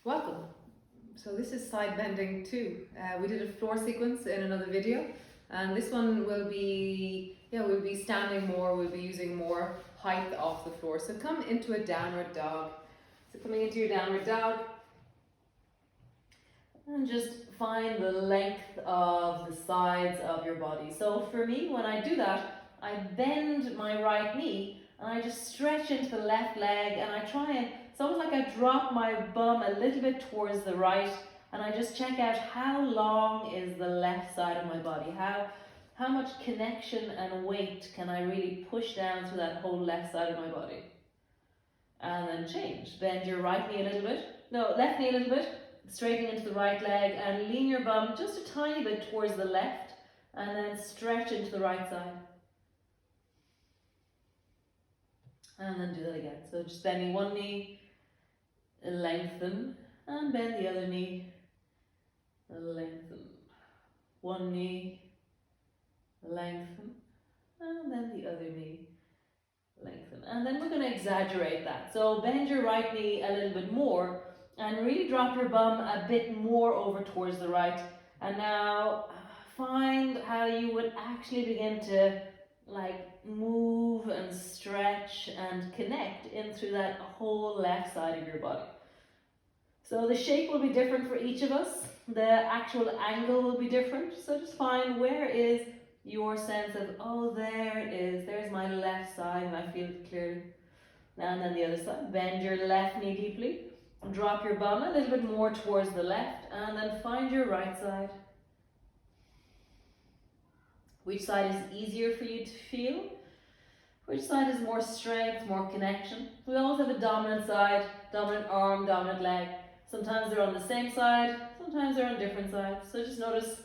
Welcome. So this is side bending 2. We did a floor sequence in another video, and this one will be, we'll be standing more, we'll be using more height off the floor. So come into a downward dog. So coming into your downward dog, and just find the length of the sides of your body. So for me, when I do that, I bend my right knee and I just stretch into the left leg, and I try and, it's almost like I drop my bum a little bit towards the right, and I just check out how long is the left side of my body, how much connection and weight can I really push down through that whole left side of my body. And then change, bend your right knee a little bit, left knee a little bit, straightening into the right leg, and lean your bum just a tiny bit towards the left, and then stretch into the right side. And then do that again. So just bending one knee, lengthen, and bend the other knee, lengthen. One knee, lengthen, and then the other knee, lengthen. And then we're going to exaggerate that. So bend your right knee a little bit more, and really drop your bum a bit more over towards the right. And now find how you would actually begin to move and stretch and connect in through that whole left side of your body. So the shape will be different for each of us. The actual angle will be different. So just find where is your sense of, oh, there it is. There's my left side and I feel it clearly. And then the other side. Bend your left knee deeply. Drop your bum a little bit more towards the left, and then find your right side. Which side is easier for you to feel? Which side is more strength, more connection? We always have a dominant side, dominant arm, dominant leg. Sometimes they're on the same side, sometimes they're on different sides. So just notice,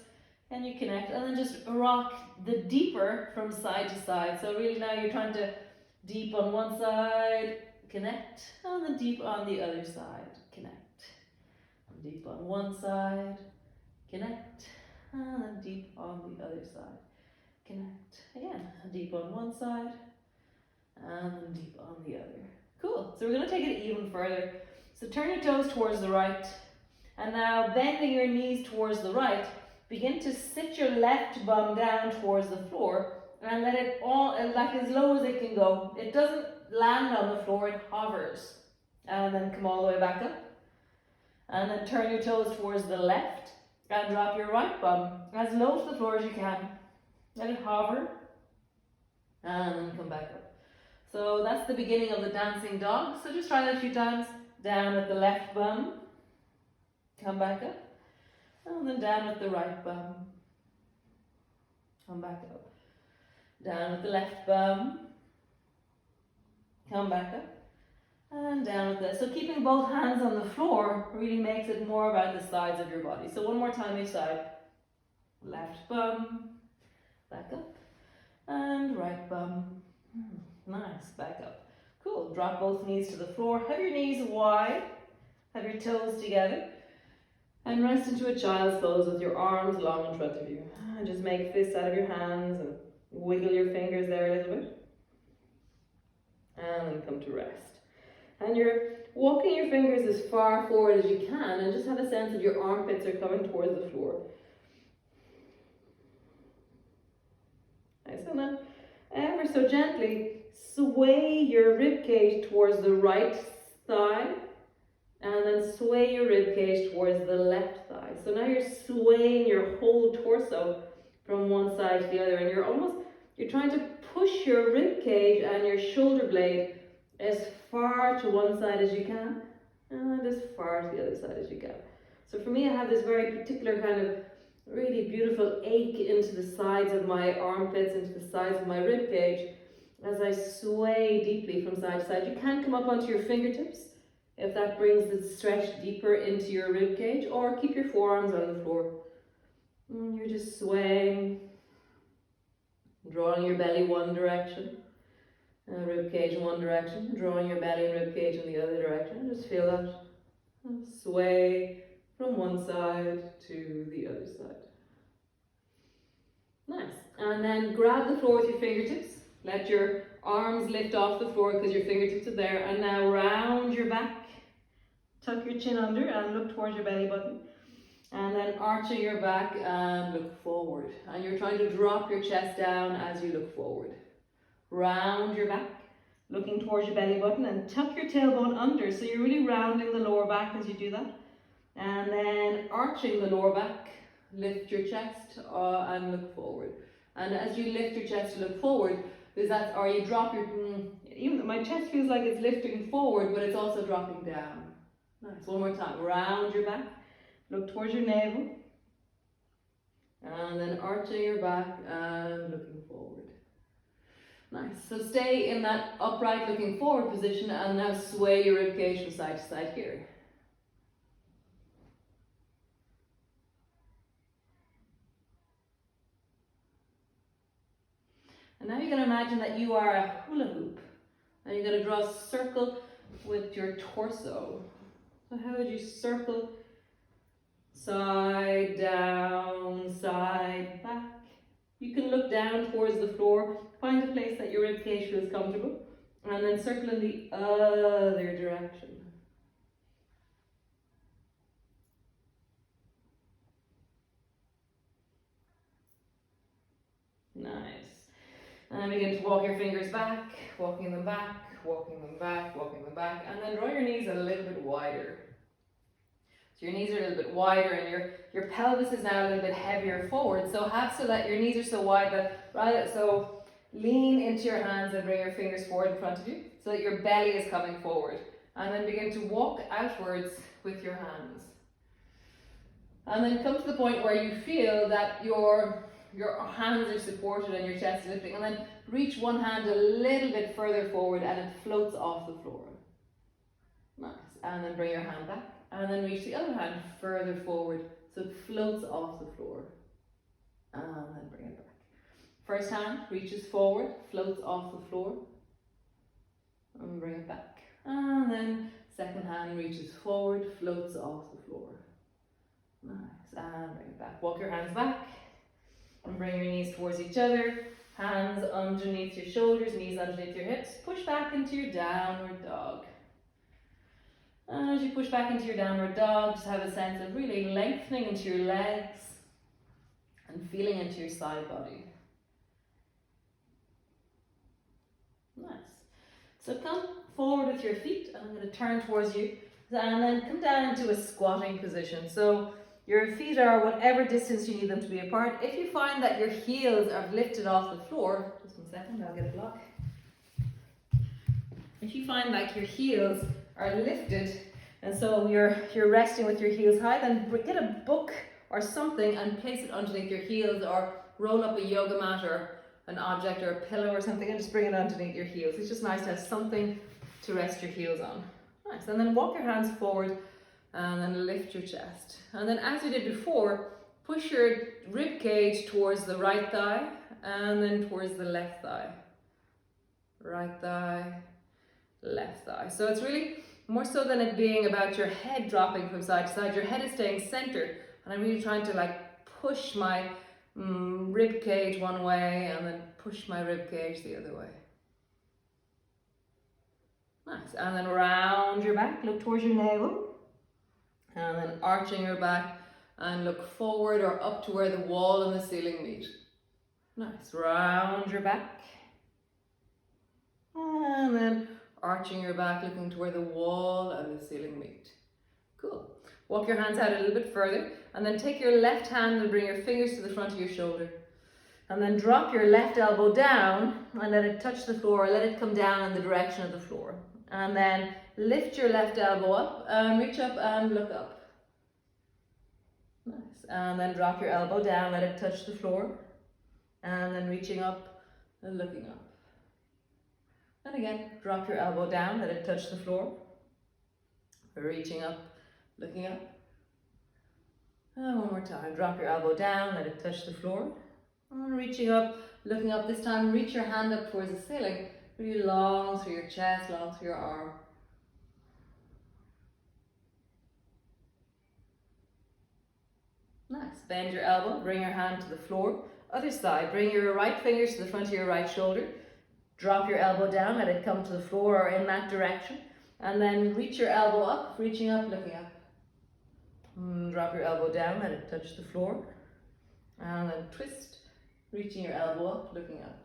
and you connect, and then just rock the deeper from side to side. So really now you're trying to deep on one side, connect, and then deep on the other side, connect. Deep on one side, connect, and then deep on the other side, connect. Again, deep on one side, and then deep on the other. Cool, so we're going to take it even further. So turn your toes towards the right, and now bending your knees towards the right, begin to sit your left bum down towards the floor, and let it all, as low as it can go. It doesn't land on the floor, it hovers. And then come all the way back up. And then turn your toes towards the left and drop your right bum as low to the floor as you can. Let it hover and then come back up. So that's the beginning of the dancing dog. So just try that a few times. Down with the left bum, come back up, and then down with the right bum, come back up. Down with the left bum, come back up, and down with this. So keeping both hands on the floor really makes it more about the sides of your body. So one more time each side. Left bum, back up, and right bum. Nice, back up. Cool, drop both knees to the floor. Have your knees wide, have your toes together, and rest into a child's pose with your arms long in front of you. And just make fists out of your hands and wiggle your fingers there a little bit. And then come to rest. And you're walking your fingers as far forward as you can, and just have a sense that your armpits are coming towards the floor. Nice, and then ever so gently sway your rib cage towards the right thigh, and then sway your rib cage towards the left thigh. So now you're swaying your whole torso from one side to the other, and you're trying to push your rib cage and your shoulder blade as far to one side as you can, and as far to the other side as you can. So for me, I have this very particular kind of really beautiful ache into the sides of my armpits, into the sides of my rib cage, as I sway deeply from side to side. You can come up onto your fingertips if that brings the stretch deeper into your rib cage, or keep your forearms on the floor. And you're just swaying, drawing your belly one direction, rib cage in one direction, drawing your belly and rib cage in the other direction. Just feel that. And sway from one side to the other side. Nice. And then grab the floor with your fingertips. Let your arms lift off the floor because your fingertips are there. And now round your back Tuck your chin under and look towards your belly button. And then arching your back and look forward. And you're trying to drop your chest down as you look forward. Round your back, looking towards your belly button, and tuck your tailbone under. So you're really rounding the lower back as you do that. And then arching the lower back, lift your chest and look forward. And as you lift your chest to look forward, or you drop your, even my chest feels like it's lifting forward, but it's also dropping down. Nice, one more time, round your back, look towards your navel, and then arching your back and looking forward. Nice, so stay in that upright looking forward position and now sway your ribcage from side to side here. And now you're going to imagine that you are a hula hoop. And you're going to draw a circle with your torso. So how would you circle? Side, down, side, back. You can look down towards the floor. Find a place that your ribcage feels comfortable. And then circle in the other direction. Nice. And then begin to walk your fingers back, walking them back, walking them back, walking them back, and then draw your knees a little bit wider. So your knees are a little bit wider and your pelvis is now a little bit heavier forward. So that your knees are so wide that, so lean into your hands and bring your fingers forward in front of you so that your belly is coming forward. And then begin to walk outwards with your hands. And then come to the point where you feel that your hands are supported and your chest is lifting, and then reach one hand a little bit further forward and it floats off the floor. Nice. And then bring your hand back and then reach the other hand further forward so it floats off the floor. And then bring it back. First hand reaches forward, floats off the floor, and bring it back. And then second hand reaches forward, floats off the floor. Nice. And bring it back. Walk your hands back. And bring your knees towards each other, hands underneath your shoulders, knees underneath your hips. Push back into your downward dog. And as you push back into your downward dog, just have a sense of really lengthening into your legs and feeling into your side body. Nice. So come forward with your feet, and I'm going to turn towards you, and then come down into a squatting position. So your feet are whatever distance you need them to be apart. If you find that your heels are lifted off the floor, just 1 second, I'll get a block. If you find like your heels are lifted, and so you're resting with your heels high, then get a book or something and place it underneath your heels, or roll up a yoga mat or an object or a pillow or something and just bring it underneath your heels. It's just nice to have something to rest your heels on. Nice, and then walk your hands forward and then lift your chest. And then as you did before, push your rib cage towards the right thigh and then towards the left thigh. Right thigh, left thigh. So it's really more so than it being about your head dropping from side to side, your head is staying centered. And I'm really trying to like push my rib cage one way and then push my rib cage the other way. Nice. And then round your back, look towards your navel. And then arching your back and look forward or up to where the wall and the ceiling meet. Nice. Round your back. And then arching your back, looking to where the wall and the ceiling meet. Cool. Walk your hands out a little bit further and then take your left hand and bring your fingers to the front of your shoulder. And then drop your left elbow down and let it touch the floor, or let it come down in the direction of the floor. And then lift your left elbow up and reach up and look up. Nice. And then drop your elbow down, let it touch the floor. And then reaching up and looking up. And again, drop your elbow down, let it touch the floor. Reaching up, looking up. And one more time, drop your elbow down, let it touch the floor. And reaching up, looking up. This time, reach your hand up towards the ceiling. Really long through your chest, long through your arm. Nice. Bend your elbow, bring your hand to the floor. Other side, bring your right fingers to the front of your right shoulder. Drop your elbow down, let it come to the floor or in that direction. And then reach your elbow up, reaching up, looking up. Drop your elbow down, let it touch the floor. And then twist, reaching your elbow up, looking up.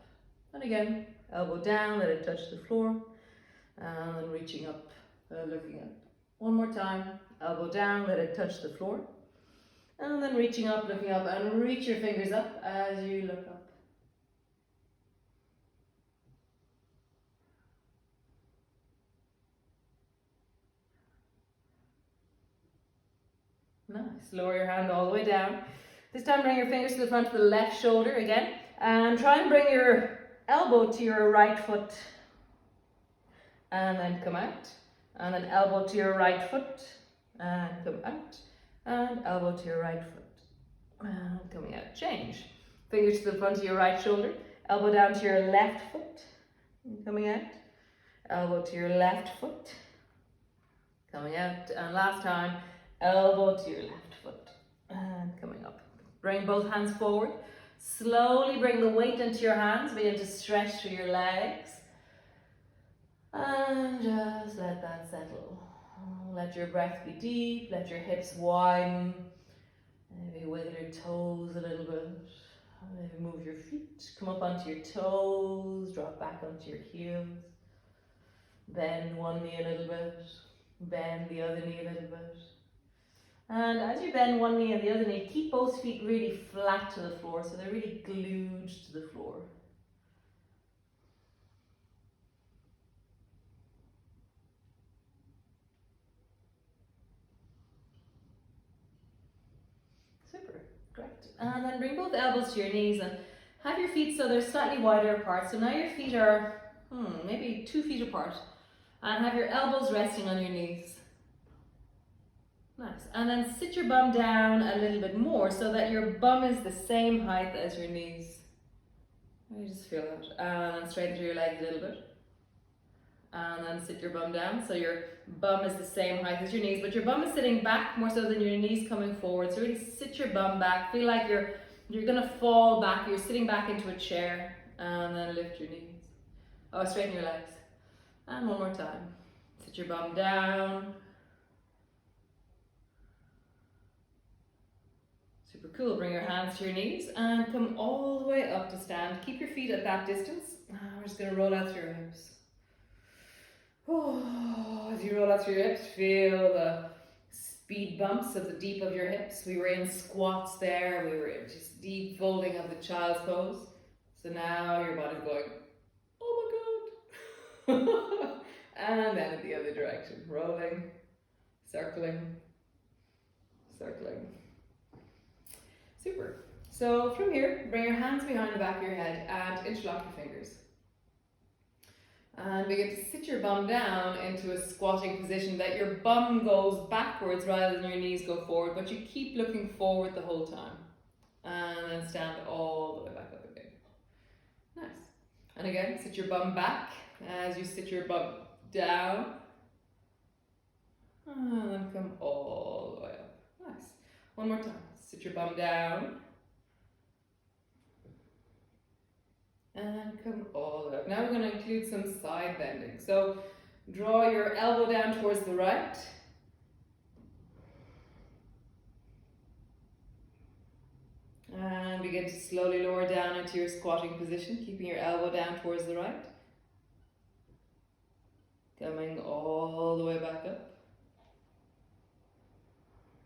And again, elbow down, let it touch the floor. And then reaching up, looking up. One more time, elbow down, let it touch the floor. And then reaching up, looking up, and reach your fingers up as you look up. Nice. Lower your hand all the way down. This time bring your fingers to the front of the left shoulder again. And try and bring your elbow to your right foot. And then come out. And then elbow to your right foot. And come out. And elbow to your right foot. And coming out. Change. Fingers to the front of your right shoulder. Elbow down to your left foot. And coming out. Elbow to your left foot. Coming out. And last time. Elbow to your left foot and coming up. Bring both hands forward. Slowly bring the weight into your hands. Begin to stretch through your legs. And just let that settle. Let your breath be deep. Let your hips widen. Maybe wiggle your toes a little bit. Maybe move your feet. Come up onto your toes. Drop back onto your heels. Bend one knee a little bit. Bend the other knee a little bit. And as you bend one knee and the other knee, keep both feet really flat to the floor, so they're really glued to the floor. Super, great. And then bring both elbows to your knees and have your feet so they're slightly wider apart. So now your feet are maybe 2 feet apart. And have your elbows resting on your knees. Nice. And then sit your bum down a little bit more so that your bum is the same height as your knees. You just feel that. And then straighten through your legs a little bit. And then sit your bum down so your bum is the same height as your knees, but your bum is sitting back more so than your knees coming forward. So really sit your bum back. Feel like you're gonna fall back. You're sitting back into a chair. And then lift your knees. Oh, straighten your legs. And one more time. Sit your bum down. Super cool. Bring your hands to your knees and come all the way up to stand. Keep your feet at that distance. We're just going to roll out through your hips. Oh, as you roll out through your hips, feel the speed bumps of the deep of your hips. We were in squats there. We were in just deep folding of the child's pose. So now your body's going, oh my God. And then in the other direction, rolling, circling, circling. Super. So from here, bring your hands behind the back of your head and interlock your fingers. And begin to sit your bum down into a squatting position that your bum goes backwards rather than your knees go forward, but you keep looking forward the whole time. And then stand all the way back up again. Nice. And again, sit your bum back as you sit your bum down. And then come all the way up. Nice. One more time. Sit your bum down. And come all the way up. Now we're going to include some side bending. So draw your elbow down towards the right. And begin to slowly lower down into your squatting position, keeping your elbow down towards the right. Coming all the way back up.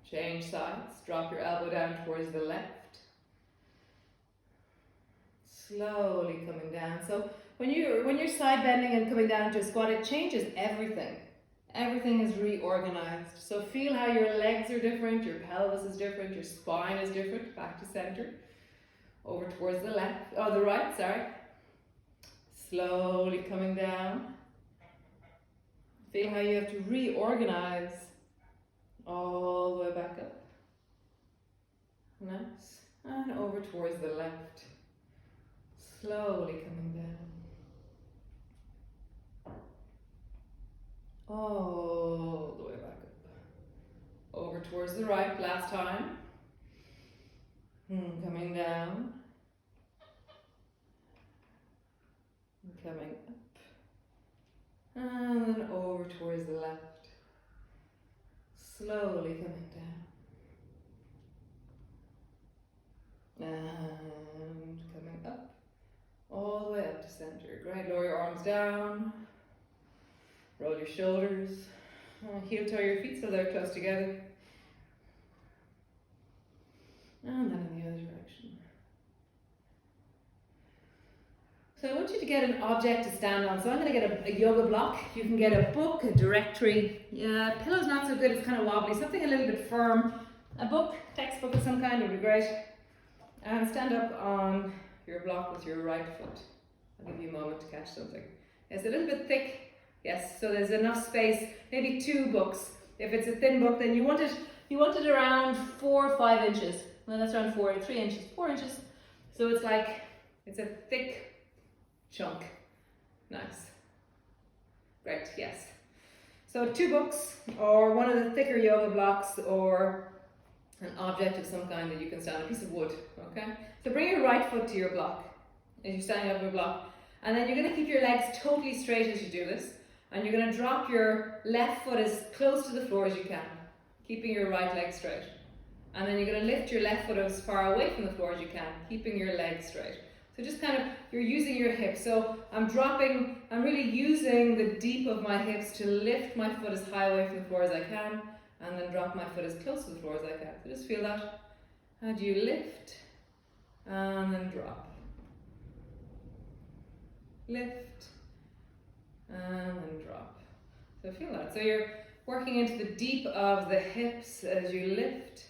Change sides. Drop your elbow down towards the left. Slowly coming down. So when you're side bending and coming down to a squat, it changes everything. Everything is reorganized. So feel how your legs are different, your pelvis is different, your spine is different. Back to center. Over towards the left, the right, sorry. Slowly coming down. Feel how you have to reorganize all the way back up. Nice. And over towards the left. Slowly coming down. All the way back up. Over towards the right, last time. Coming down. Coming up. And then over towards the left. Slowly coming down. And coming up. All the way up to center. Great, lower your arms down. Roll your shoulders. Heel toe your feet so they're close together. And then in the other direction. So I want you to get an object to stand on. So I'm going to get a yoga block. You can get a book, a directory. Yeah, pillow's not so good, it's kind of wobbly. Something a little bit firm. A book, textbook of some kind would be great. And stand up on your block with your right foot. I'll give you a moment to catch something. It's a little bit thick. Yes, so there's enough space. Maybe 2 books. If it's a thin book, then you want it around 4 or 5 inches. Well, that's around 3 inches, 4 inches. So it's like, it's a thick chunk. Nice. Great, yes. So 2 books, or one of the thicker yoga blocks, or an object of some kind that you can stand on, a piece of wood, okay? So bring your right foot to your block as you're standing up your block, and then you're going to keep your legs totally straight as you do this, and you're going to drop your left foot as close to the floor as you can, keeping your right leg straight. And then you're going to lift your left foot as far away from the floor as you can, keeping your legs straight. So just kind of, you're using your hips. So I'm really using the deep of my hips to lift my foot as high away from the floor as I can, and then drop my foot as close to the floor as I can. So just feel that. How do you lift? And then drop. Lift. And then drop. So feel that. So you're working into the deep of the hips as you lift,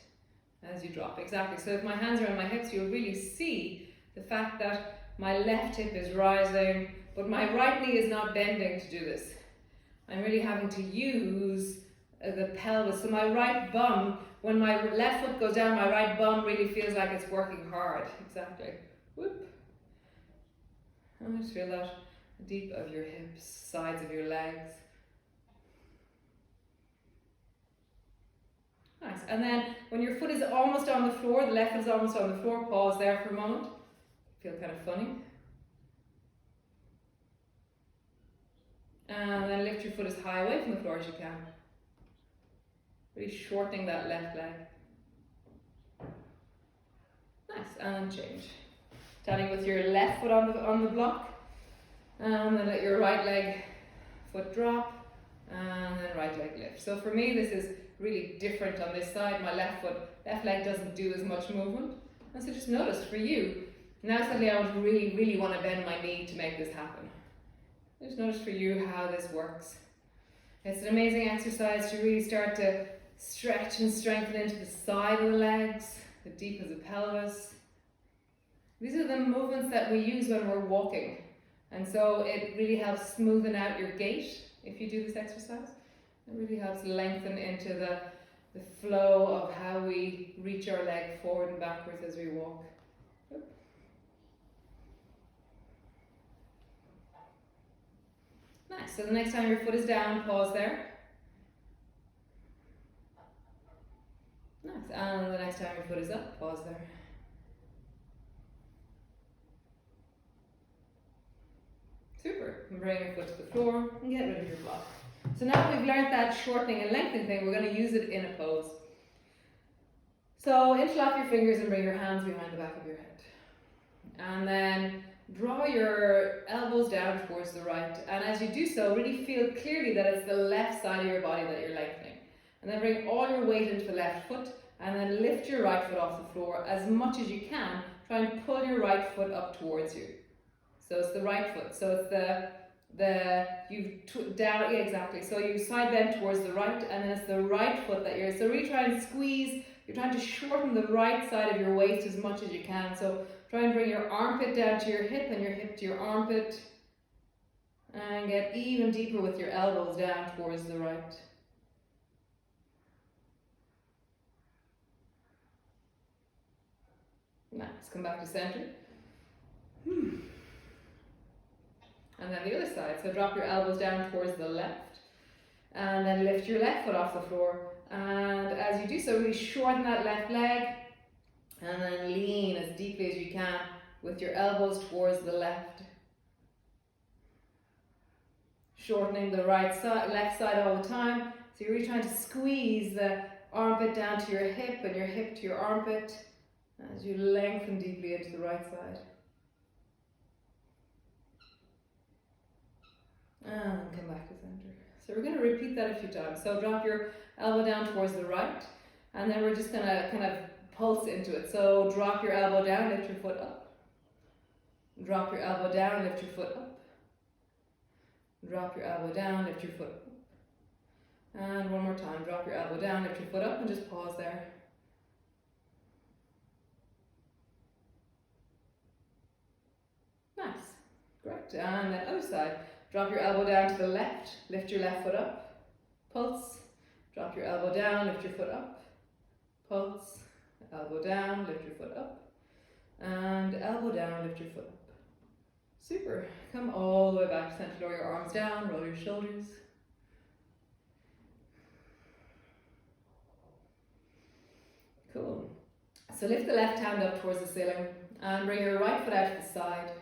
as you drop. Exactly. So if my hands are on my hips, you'll really see the fact that my left hip is rising, but my right knee is not bending to do this. I'm really having to use the pelvis. So my right bum, when my left foot goes down, my right bum really feels like it's working hard. Exactly. Whoop. And just feel that deep of your hips, sides of your legs. Nice. And then when your foot is almost on the floor, the left foot is almost on the floor, pause there for a moment. Feel kind of funny. And then lift your foot as high away from the floor as you can. Really shortening that left leg. Nice, and change. Standing with your left foot on the block. And then let your right leg foot drop. And then right leg lift. So for me, this is really different on this side. My left leg doesn't do as much movement. And so just notice for you, now suddenly I would really want to bend my knee to make this happen. Just notice for you how this works. It's an amazing exercise to really start to stretch and strengthen into the side of the legs, the deep of the pelvis. These are the movements that we use when we're walking. And so it really helps smoothen out your gait if you do this exercise. It really helps lengthen into the flow of how we reach our leg forward and backwards as we walk. Nice. So the next time your foot is down, pause there. Nice. And the next time your foot is up, pause there. Super. And bring your foot to the floor and get rid of your block. So now that we've learned that shortening and lengthening thing, we're going to use it in a pose. So interlock your fingers and bring your hands behind the back of your head. And then draw your elbows down towards the right. And as you do so, really feel clearly that it's the left side of your body that you're lengthening. And then bring all your weight into the left foot and then lift your right foot off the floor as much as you can. Try and pull your right foot up towards you. So it's the right foot. So it's down, yeah, exactly. So you side bend towards the right, and then it's the right foot that so really try and squeeze. You're trying to shorten the right side of your waist as much as you can. So try and bring your armpit down to your hip and your hip to your armpit. And get even deeper with your elbows down towards the right. Nice. Come back to center. And then the other side. So drop your elbows down towards the left. And then lift your left foot off the floor. And as you do so, really shorten that left leg. And then lean as deeply as you can with your elbows towards the left. shortening the left side all the time. So you're really trying to squeeze the armpit down to your hip and your hip to your armpit as you lengthen deeply into the right side. And come back to center. So we're going to repeat that a few times. So drop your elbow down towards the right, and then we're just going to kind of pulse into it. So drop your elbow down, lift your foot up. Drop your elbow down, lift your foot up. Drop your elbow down, lift your foot up. And one more time, drop your elbow down, lift your foot up, and just pause there. Nice. Great. And then other side. Drop your elbow down to the left, lift your left foot up, pulse. Drop your elbow down, lift your foot up, pulse. Elbow down, lift your foot up, and elbow down, lift your foot up. Super. Come all the way back to center. Lower your arms down, roll your shoulders. Cool. So lift the left hand up towards the ceiling and bring your right foot out to the side.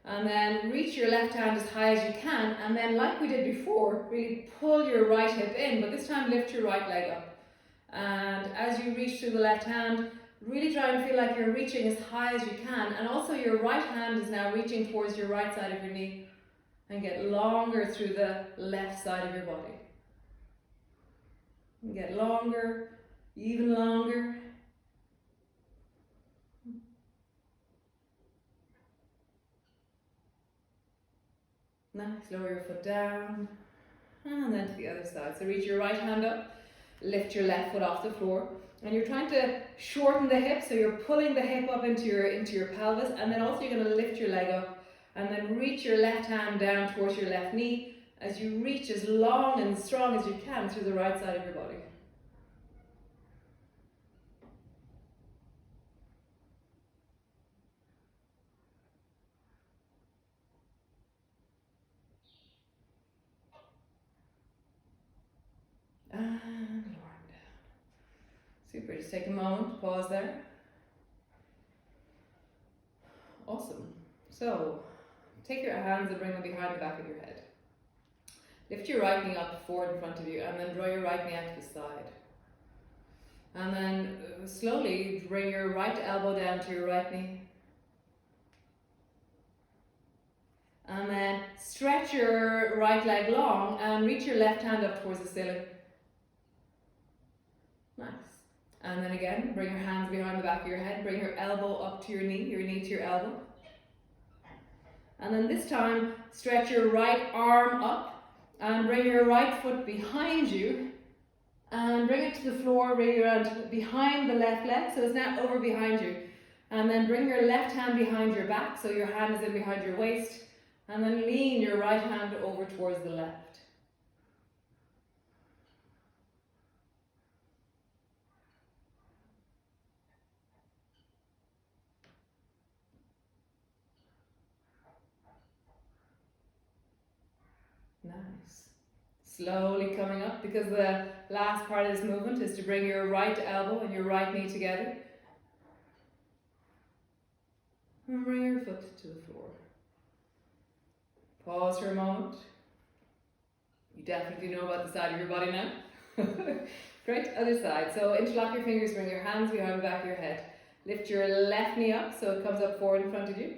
And then reach your left hand as high as you can, and then like we did before, really pull your right hip in, but this time lift your right leg up. And as you reach through the left hand, really try and feel like you're reaching as high as you can, and also your right hand is now reaching towards your right side of your knee, and get longer through the left side of your body. And get longer, even longer. Nice, lower your foot down, and then to the other side. So reach your right hand up, lift your left foot off the floor, and you're trying to shorten the hip, so you're pulling the hip up into your pelvis, and then also you're going to lift your leg up, and then reach your left hand down towards your left knee as you reach as long and strong as you can through the right side of your body. And lowering down. Super, just take a moment, pause there. Awesome. So, take your hands and bring them behind the back of your head. Lift your right knee up forward in front of you, and then draw your right knee out to the side. And then slowly bring your right elbow down to your right knee. And then stretch your right leg long and reach your left hand up towards the ceiling. Nice. And then again, bring your hands behind the back of your head, bring your elbow up to your knee to your elbow. And then this time, stretch your right arm up and bring your right foot behind you and bring it to the floor, bring it around behind the left leg, so it's now over behind you. And then bring your left hand behind your back, so your hand is in behind your waist, and then lean your right hand over towards the left. Nice. Slowly coming up, because the last part of this movement is to bring your right elbow and your right knee together. And bring your foot to the floor. Pause for a moment. You definitely know about the side of your body now. Great, other side. So interlock your fingers, bring your hands behind the back of your head. Lift your left knee up so it comes up forward in front of you.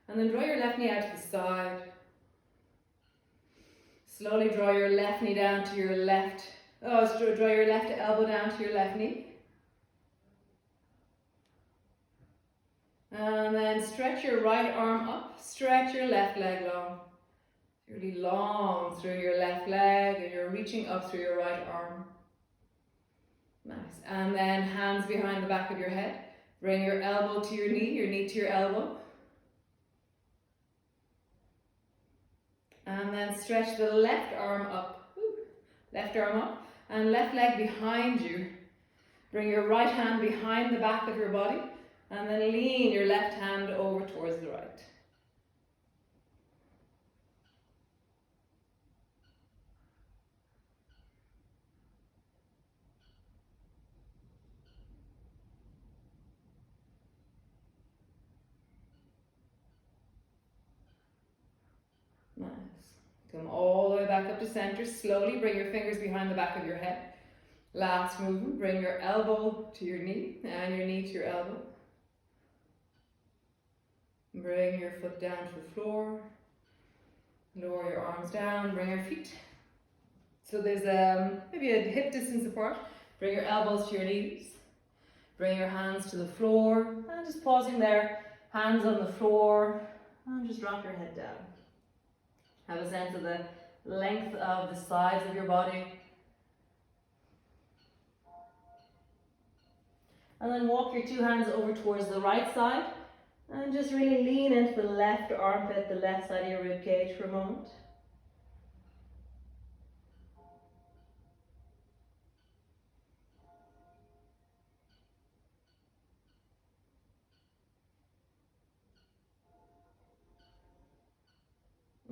And then draw your left knee out to the side. Slowly draw your left knee down to your left. Draw your left elbow down to your left knee. And then stretch your right arm up. Stretch your left leg long. Really long through your left leg, and you're reaching up through your right arm. Nice. And then hands behind the back of your head. Bring your elbow to your knee to your elbow. And then stretch the left arm up. Left arm up. And left leg behind you. Bring your right hand behind the back of your body. And then lean your left hand over towards the right. Nice. Come all the way back up to center. Slowly bring your fingers behind the back of your head. Last movement, bring your elbow to your knee and your knee to your elbow. Bring your foot down to the floor. Lower your arms down, bring your feet. So there's maybe a hip distance apart. Bring your elbows to your knees. Bring your hands to the floor. And just pausing there, hands on the floor. And just drop your head down. Have a sense of the length of the sides of your body. And then walk your two hands over towards the right side. And just really lean into the left armpit, the left side of your rib cage for a moment.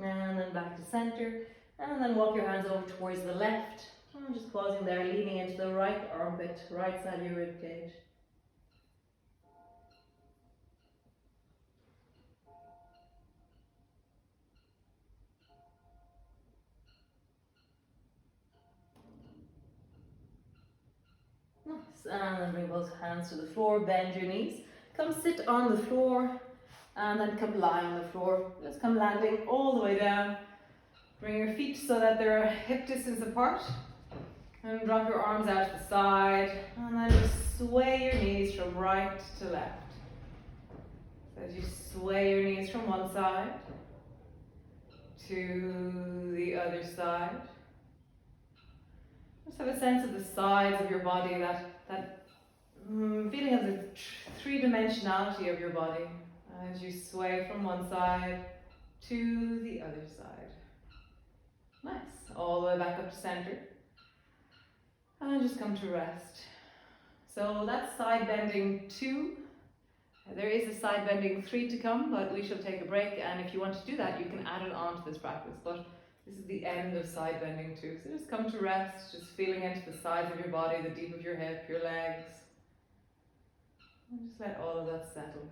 And then back to center. And then walk your hands over towards the left. And just pausing there, leaning into the right armpit, right side of your rib cage. Nice. And then bring both hands to the floor, bend your knees. Come sit on the floor. And then come lie on the floor. Just come landing all the way down. Bring your feet so that they're hip distance apart. And drop your arms out to the side. And then just sway your knees from right to left. So as you sway your knees from one side to the other side. Just have a sense of the sides of your body, that feeling of the three-dimensionality of your body as you sway from one side to the other side. Nice. All the way back up to center. And just come to rest. So that's side bending 2. There is a side bending 3 to come, but we shall take a break. And if you want to do that, you can add it on to this practice. But this is the end of side bending 2. So just come to rest, just feeling into the sides of your body, the deep of your hip, your legs. And just let all of that settle.